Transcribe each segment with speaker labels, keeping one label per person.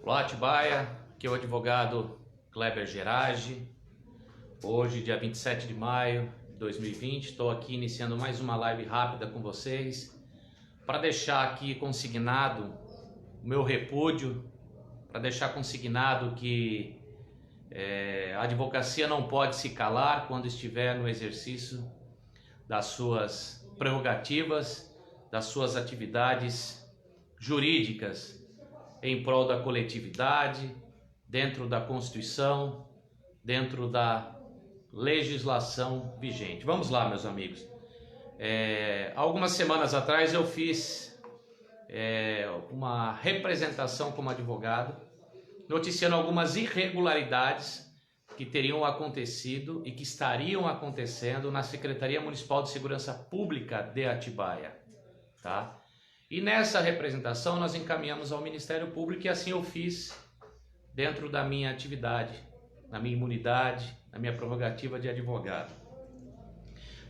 Speaker 1: Olá, Atibaia, aqui é o advogado Kleber Gerage. Hoje, dia 27 de maio de 2020, estou aqui iniciando mais uma live rápida com vocês para deixar aqui consignado o meu repúdio, para deixar consignado que a advocacia não pode se calar quando estiver no exercício das suas prerrogativas, das suas atividades jurídicas em prol da coletividade, dentro da Constituição, dentro da legislação vigente. Vamos lá, meus amigos. Algumas semanas atrás eu fiz uma representação como advogado, noticiando algumas irregularidades que teriam acontecido e que estariam acontecendo na Secretaria Municipal de Segurança Pública de Atibaia, tá? E nessa representação nós encaminhamos ao Ministério Público e assim eu fiz dentro da minha atividade, na minha imunidade, na minha prerrogativa de advogado.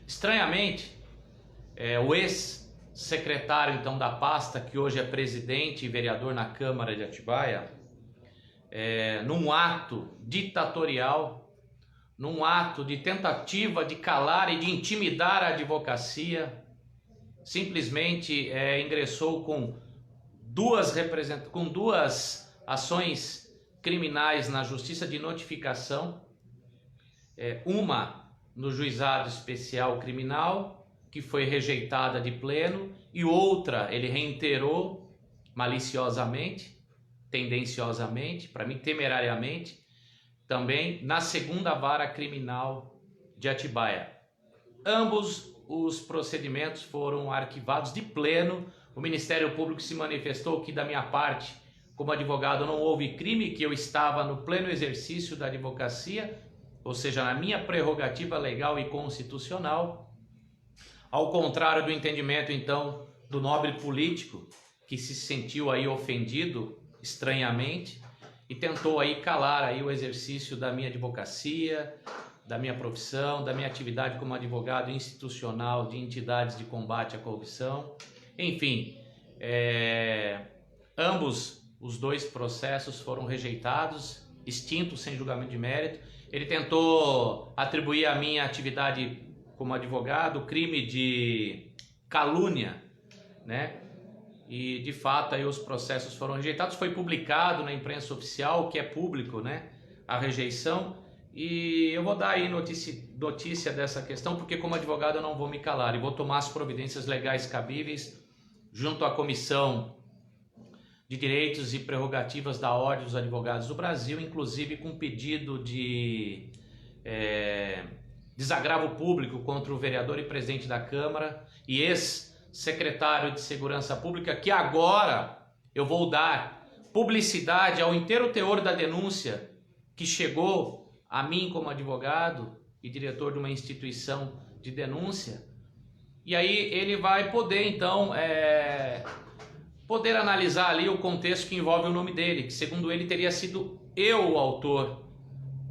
Speaker 1: Estranhamente, o ex-secretário então da pasta, que hoje é presidente e vereador na Câmara de Atibaia, num ato ditatorial, num ato de tentativa de calar e de intimidar a advocacia, simplesmente ingressou com duas ações criminais na Justiça de Notificação, uma no Juizado Especial Criminal, que foi rejeitada de pleno, e outra ele reiterou maliciosamente, tendenciosamente, para mim temerariamente, também na segunda vara criminal de Atibaia. Ambos os procedimentos foram arquivados de pleno. O Ministério Público se manifestou que da minha parte, como advogado, não houve crime, que eu estava no pleno exercício da advocacia, ou seja, na minha prerrogativa legal e constitucional, ao contrário do entendimento então do nobre político, que se sentiu aí ofendido estranhamente e tentou aí calar aí o exercício da minha advocacia, da minha profissão, da minha atividade como advogado institucional de entidades de combate à corrupção. Enfim, ambos os dois processos foram rejeitados, extintos sem julgamento de mérito. Ele tentou atribuir à minha atividade como advogado crime de calúnia, né? E de fato aí os processos foram rejeitados. Foi publicado na imprensa oficial, que é público, né, a rejeição. E eu vou dar aí notícia dessa questão, porque como advogado eu não vou me calar e vou tomar as providências legais cabíveis junto à Comissão de Direitos e Prerrogativas da Ordem dos Advogados do Brasil, inclusive com pedido de desagravo público contra o vereador e presidente da Câmara e ex-secretário de Segurança Pública, que agora eu vou dar publicidade ao inteiro teor da denúncia que chegou a mim como advogado e diretor de uma instituição de denúncia. E aí ele vai poder então poder analisar ali o contexto que envolve o nome dele, que segundo ele teria sido eu o autor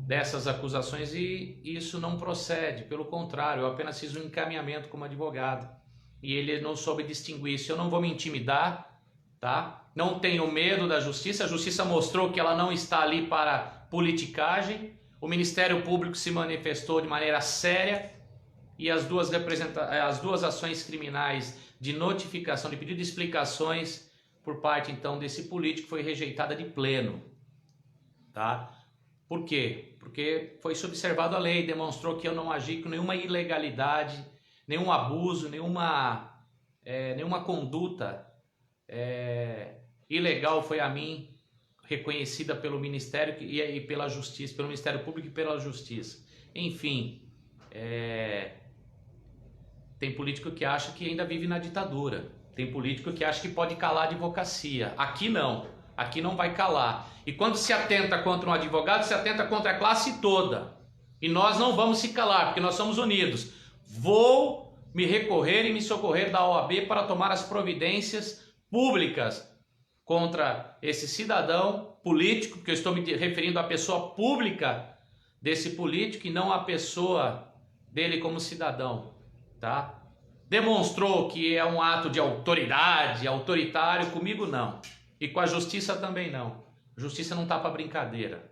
Speaker 1: dessas acusações, e isso não procede. Pelo contrário, eu apenas fiz um encaminhamento como advogado e ele não soube distinguir isso. Eu não vou me intimidar, tá? Não tenho medo da justiça. A justiça mostrou que ela não está ali para politicagem. O Ministério Público se manifestou de maneira séria e as duas ações criminais de notificação, de pedido de explicações por parte então desse político foi rejeitada de pleno, tá? Por quê? Porque foi subservado a lei, demonstrou que eu não agi com nenhuma ilegalidade, nenhum abuso, nenhuma conduta ilegal foi a mim reconhecida pelo Ministério e pela Justiça, pelo Ministério Público e pela Justiça. Enfim, tem político que acha que ainda vive na ditadura, tem político que acha que pode calar a advocacia. Aqui não, aqui não vai calar. E quando se atenta contra um advogado, se atenta contra a classe toda. E nós não vamos se calar, porque nós somos unidos. Vou me recorrer e me socorrer da OAB para tomar as providências públicas contra esse cidadão político, porque eu estou me referindo à pessoa pública desse político e não à pessoa dele como cidadão, tá? Demonstrou que é um ato de autoridade, autoritário, comigo não. E com a justiça também não. Justiça não está para brincadeira.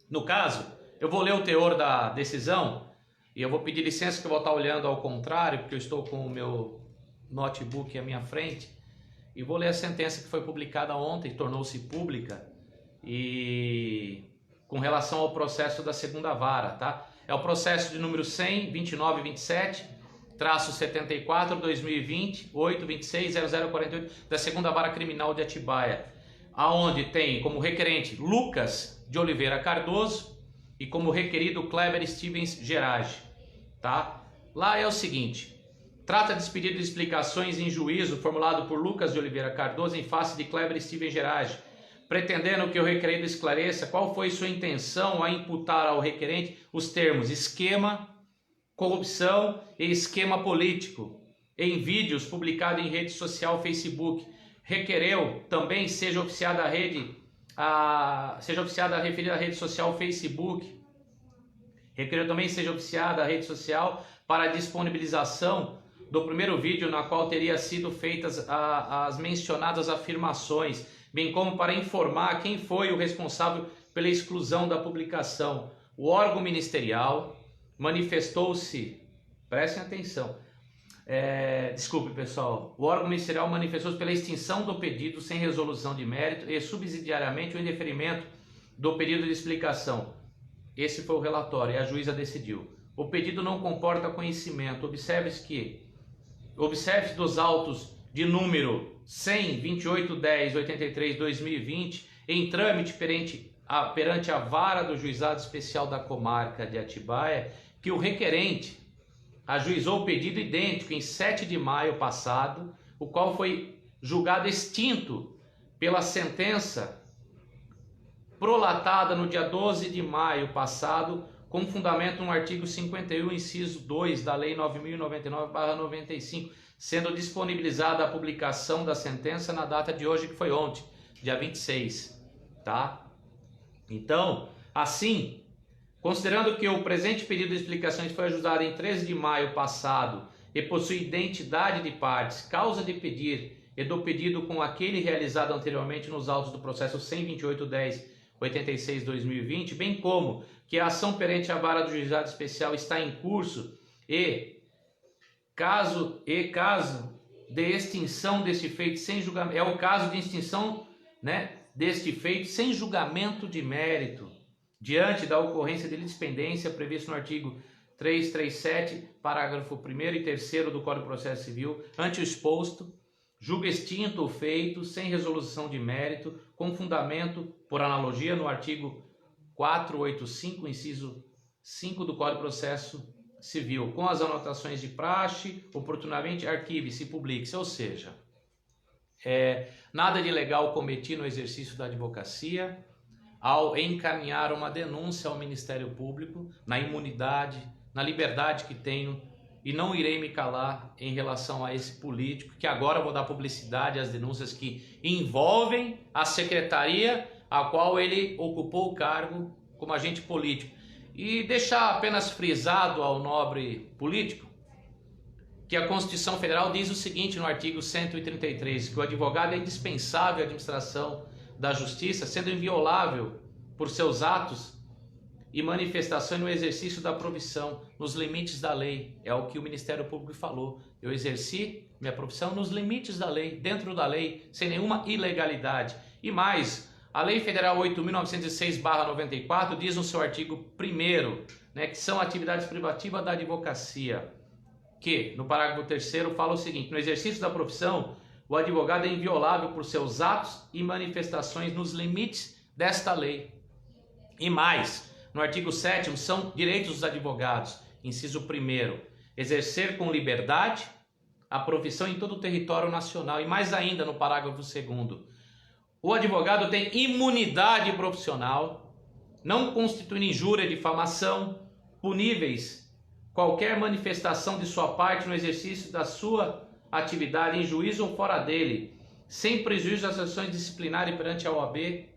Speaker 1: No caso, eu vou ler o teor da decisão e eu vou pedir licença que eu vou estar olhando ao contrário, porque eu estou com o meu notebook à minha frente, e vou ler a sentença que foi publicada ontem, tornou-se pública, e com relação ao processo da segunda vara, tá? É o processo de número 100, 2927, traço 74, 2020, 826 0048, da segunda vara criminal de Atibaia, aonde tem como requerente Lucas de Oliveira Cardoso e como requerido Kleber Stevens Gerage, tá? Lá é o seguinte: trata de pedido de explicações em juízo formulado por Lucas de Oliveira Cardoso em face de Kleber Stevens Gerage, pretendendo que o requerido esclareça qual foi sua intenção a imputar ao requerente os termos esquema, corrupção e esquema político em vídeos publicados em rede social Facebook. Requereu também seja oficiada a referida rede social Facebook. Requereu também seja oficiada a rede social para a disponibilização do primeiro vídeo na qual teria sido feitas as mencionadas afirmações, bem como para informar quem foi o responsável pela exclusão da publicação. O órgão ministerial manifestou-se, prestem atenção, desculpe pessoal, o órgão ministerial manifestou-se pela extinção do pedido sem resolução de mérito e subsidiariamente o indeferimento do pedido de explicação. Esse foi o relatório e a juíza decidiu. O pedido não comporta conhecimento. Observe-se dos autos de número 100, 28, 10, 83, 2020, em trâmite perante a vara do Juizado Especial da Comarca de Atibaia, que o requerente ajuizou o pedido idêntico em 7 de maio passado, o qual foi julgado extinto pela sentença prolatada no dia 12 de maio passado, com fundamento no artigo 51, inciso 2 da Lei 9.099/95, sendo disponibilizada a publicação da sentença na data de hoje, que foi ontem, dia 26, tá? Então, assim, considerando que o presente pedido de explicações foi ajuizado em 13 de maio passado e possui identidade de partes, causa de pedir e do pedido com aquele realizado anteriormente nos autos do processo 128.10.86/2020, bem como que a ação perante a vara do Juizado Especial está em curso e caso de extinção desse feito sem julgamento, é o caso de extinção, deste feito sem julgamento de mérito, diante da ocorrência de litispendência previsto no artigo 337, parágrafo 1º e 3º do Código de Processo Civil, ante o exposto, julga extinto o feito sem resolução de mérito, com fundamento, por analogia, no artigo 485, inciso 5 do Código de Processo Civil, com as anotações de praxe, oportunamente arquive-se e publique-se, ou seja, nada de ilegal cometi no exercício da advocacia ao encaminhar uma denúncia ao Ministério Público, na imunidade, na liberdade que tenho, e não irei me calar em relação a esse político, que agora vou dar publicidade às denúncias que envolvem a secretaria a qual ele ocupou o cargo como agente político. E deixar apenas frisado ao nobre político que a Constituição Federal diz o seguinte no artigo 133, que o advogado é indispensável à administração da justiça, sendo inviolável por seus atos e manifestações no exercício da profissão, nos limites da lei. É o que o Ministério Público falou. Eu exerci minha profissão nos limites da lei, dentro da lei, sem nenhuma ilegalidade. E mais, a Lei Federal 8.906/94 diz no seu artigo 1º, que são atividades privativas da advocacia, que no parágrafo 3º fala o seguinte: no exercício da profissão, o advogado é inviolável por seus atos e manifestações nos limites desta lei. E mais, no artigo 7º, são direitos dos advogados, inciso 1º, exercer com liberdade a profissão em todo o território nacional. E mais ainda, no parágrafo 2º, o advogado tem imunidade profissional, não constituindo injúria, difamação, puníveis qualquer manifestação de sua parte no exercício da sua atividade em juízo ou fora dele, sem prejuízo das ações disciplinares perante a OAB,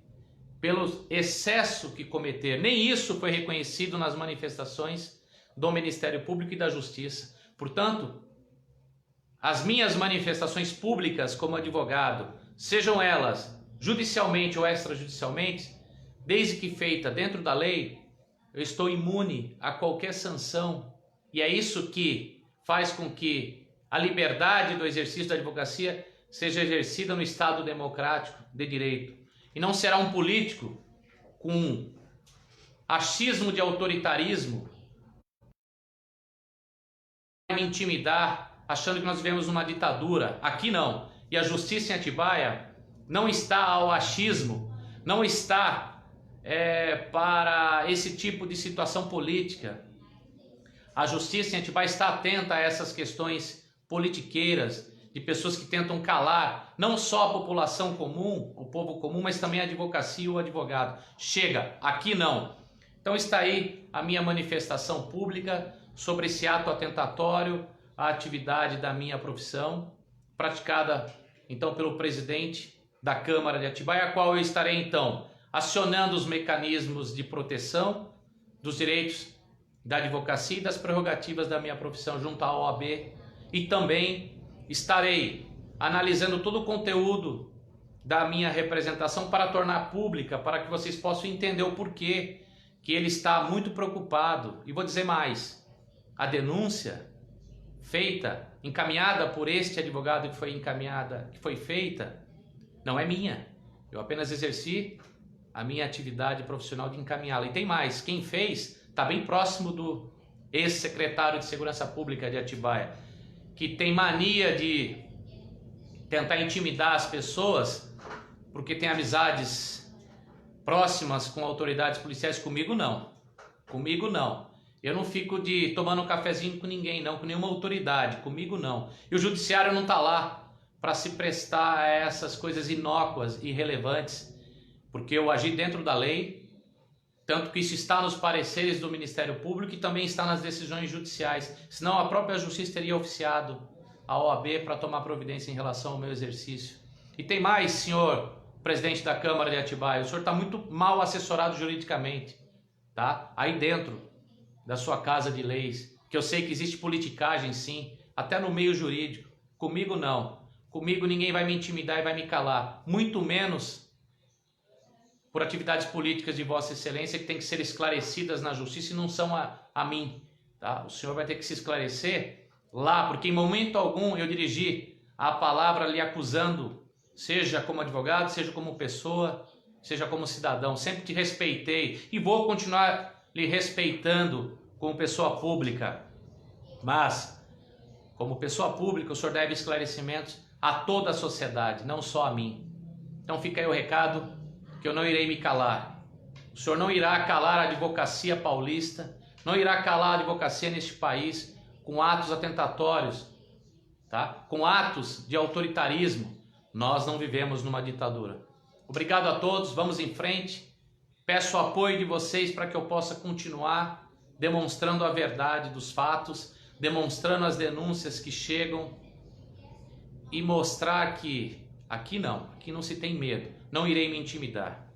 Speaker 1: pelo excesso que cometer. Nem isso foi reconhecido nas manifestações do Ministério Público e da Justiça. Portanto, as minhas manifestações públicas como advogado, sejam elas judicialmente ou extrajudicialmente, desde que feita dentro da lei, eu estou imune a qualquer sanção. E é isso que faz com que a liberdade do exercício da advocacia seja exercida no Estado democrático de direito. E não será um político com achismo de autoritarismo me intimidar, achando que nós vivemos uma ditadura. Aqui não. E a justiça em Atibaia não está ao achismo, não está para esse tipo de situação política. A justiça em Atibaia está atenta a essas questões politiqueiras, de pessoas que tentam calar não só a população comum, o povo comum, mas também a advocacia e o advogado. Chega, aqui não. Então está aí a minha manifestação pública sobre esse ato atentatório à atividade da minha profissão, praticada então pelo presidente da Câmara de Atibaia, a qual eu estarei então acionando os mecanismos de proteção dos direitos da advocacia e das prerrogativas da minha profissão junto à OAB, e também estarei analisando todo o conteúdo da minha representação para tornar pública, para que vocês possam entender o porquê que ele está muito preocupado. E vou dizer mais, a denúncia feita, encaminhada por este advogado que foi feita, não é minha. Eu apenas exerci a minha atividade profissional de encaminhá-la. E tem mais, quem fez está bem próximo do ex-secretário de Segurança Pública de Atibaia, que tem mania de tentar intimidar as pessoas porque tem amizades próximas com autoridades policiais. Comigo não. Comigo não. Eu não fico tomando um cafezinho com ninguém, não, com nenhuma autoridade. Comigo não. E o judiciário não está lá para se prestar a essas coisas inócuas e irrelevantes, porque eu agi dentro da lei, tanto que isso está nos pareceres do Ministério Público e também está nas decisões judiciais. Senão a própria Justiça teria oficiado a OAB para tomar providência em relação ao meu exercício. E tem mais, senhor presidente da Câmara de Atibaia, o senhor está muito mal assessorado juridicamente, tá? Aí dentro da sua casa de leis, que eu sei que existe politicagem sim, até no meio jurídico. Comigo não. Comigo ninguém vai me intimidar e vai me calar, muito menos por atividades políticas de Vossa Excelência que têm que ser esclarecidas na justiça e não são a mim. Tá? O senhor vai ter que se esclarecer lá, porque em momento algum eu dirigi a palavra lhe acusando, seja como advogado, seja como pessoa, seja como cidadão. Sempre te respeitei e vou continuar lhe respeitando como pessoa pública. Mas, como pessoa pública, o senhor deve esclarecimentos a toda a sociedade, não só a mim. Então fica aí o recado, que eu não irei me calar. O senhor não irá calar a advocacia paulista, não irá calar a advocacia neste país com atos atentatórios, tá? Com atos de autoritarismo. Nós não vivemos numa ditadura. Obrigado a todos, vamos em frente. Peço o apoio de vocês para que eu possa continuar demonstrando a verdade dos fatos, demonstrando as denúncias que chegam e mostrar que aqui não se tem medo. Não irei me intimidar.